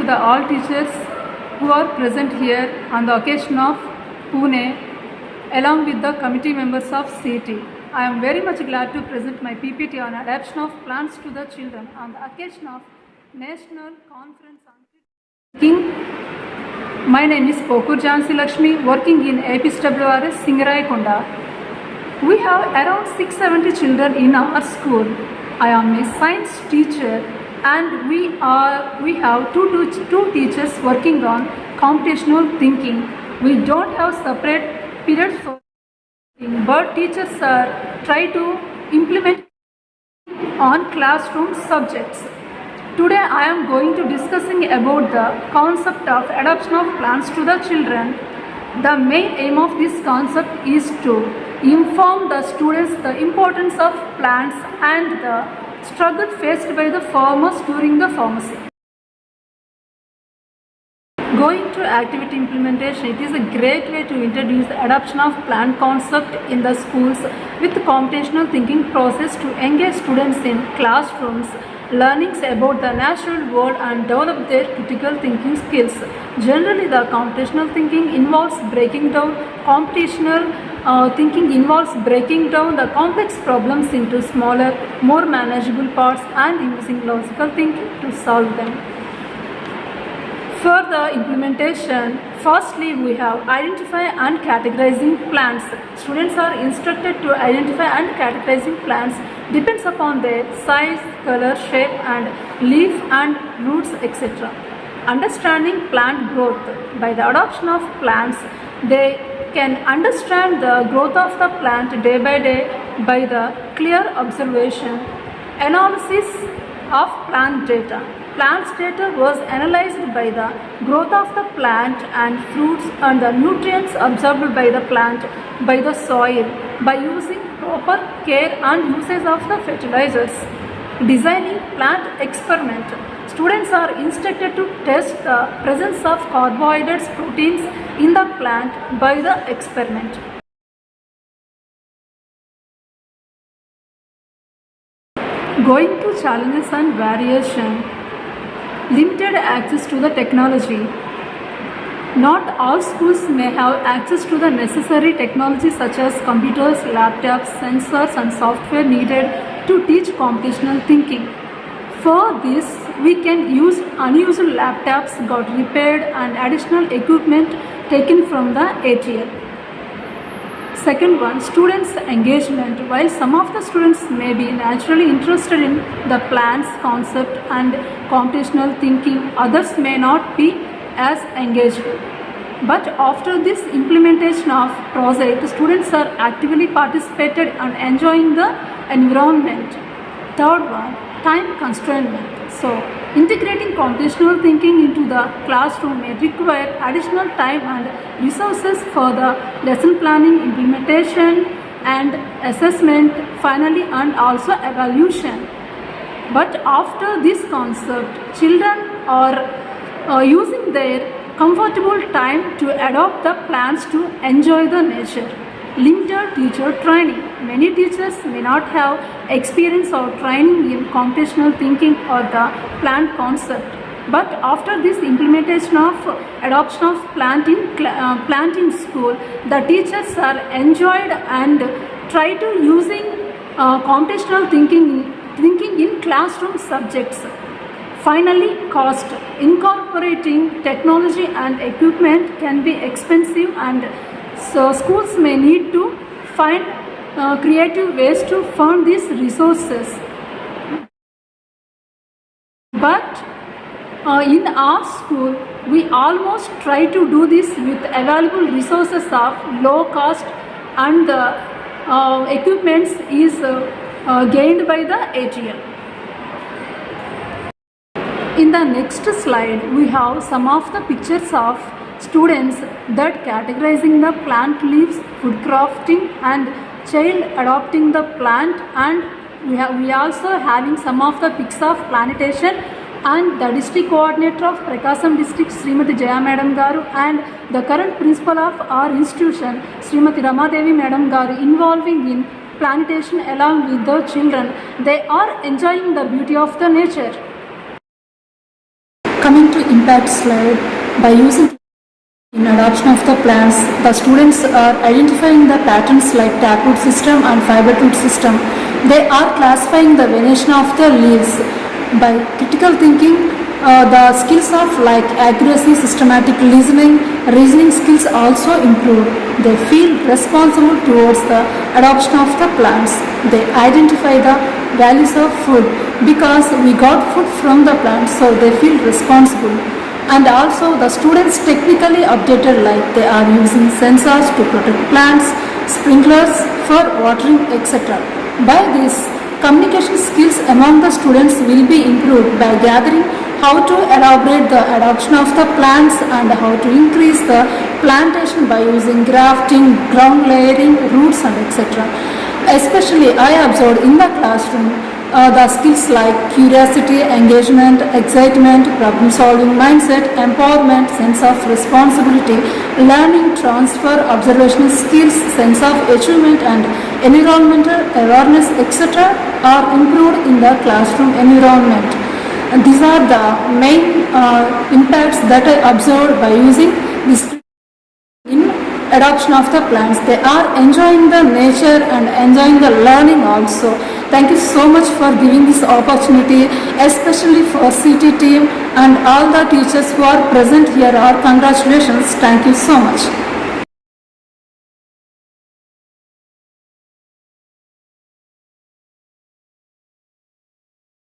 the all teachers who are present here on the occasion of Pune along with the committee members of CT. I am very much glad to present my PPT on adoption of plants to the children on the occasion of National Conference on Thinking. My name is Pokur Jhansi Lakshmi, working in APSWRS Singarayakonda. We have around 670 children in our school. I am a science teacher and we have two teachers working on computational thinking. We don't have separate periods for thinking, but teachers try to implement on classroom subjects. Today I am going to discussing about the concept of adoption of plants to the children. The main aim of this concept is to inform the students the importance of plants and the struggle faced by the farmers during the pharmacy. Going to activity implementation, it is a great way to introduce the adoption of plant concept in the schools with computational thinking process to engage students in classrooms, learnings about the natural world and develop their critical thinking skills. Generally, the computational thinking involves breaking down the complex problems into smaller, more manageable parts and using logical thinking to solve them. For the implementation, firstly we have identify and categorizing plants. Students are instructed to identify and categorizing plants depends upon their size, color, shape and leaf and roots, etc. Understanding plant growth. By the adoption of plants, they can understand the growth of the plant day by day by the clear observation. Analysis of plant data. Plant's data was analyzed by the growth of the plant and fruits and the nutrients absorbed by the plant by the soil by using proper care and usage of the fertilizers. Designing plant experiment. Students are instructed to test the presence of carbohydrates, proteins in the plant by the experiment. Going to challenges and variation. Limited access to the technology. Not all schools may have access to the necessary technology such as computers, laptops, sensors and software needed to teach computational thinking. For this, we can use unused laptops got repaired and additional equipment taken from the ATL. Second one, students' engagement. While some of the students may be naturally interested in the plants concept and computational thinking, others may not be as engaged. But after this implementation of project, students are actively participated and enjoying the environment. Third one, time constraint. So, integrating computational thinking into the classroom may require additional time and resources for the lesson planning, implementation and assessment, finally and also evaluation. But after this concept, children are using their comfortable time to adopt the plants to enjoy the nature. Limited teacher training. Many teachers may not have experience or training in computational thinking or the plant concept. But after this implementation of adoption of plant in school, the teachers are enjoyed and try to using computational thinking in classroom subjects. Finally, cost. Incorporating technology and equipment can be expensive and so schools may need to find creative ways to fund these resources. But in our school, we almost try to do this with available resources of low cost and the equipments is gained by the ATL. In the next slide, we have some of the pictures of students that categorizing the plant leaves, food crafting and child adopting the plant, and we also having some of the pics of plantation and the district coordinator of Prakasam district Srimati Jaya Madam Garu and the current principal of our institution Srimati Ramadevi Madam Garu involving in plantation along with the children. They are enjoying the beauty of the nature. Coming to impact slide, by using in adoption of the plants, the students are identifying the patterns like taproot system and fiber root system. They are classifying the venation of the leaves. By critical thinking, the skills of like accuracy, systematic listening, reasoning skills also improve. They feel responsible towards the adoption of the plants. They identify the values of food because we got food from the plants, so they feel responsible. And also the students technically updated, like they are using sensors to protect plants, sprinklers for watering, etc. By this, communication skills among the students will be improved by gathering how to elaborate the adoption of the plants and how to increase the plantation by using grafting, ground layering, roots and etc. Especially I observed in the classroom the skills like curiosity, engagement, excitement, problem solving mindset, empowerment, sense of responsibility, learning, transfer, observational skills, sense of achievement and environmental awareness, etc. are improved in the classroom environment. And these are the main impacts that I observed by using this in adoption of the plants. They are enjoying the nature and enjoying the learning also. Thank you so much for giving this opportunity, especially for CT team and all the teachers who are present here. Congratulations. Thank you so much.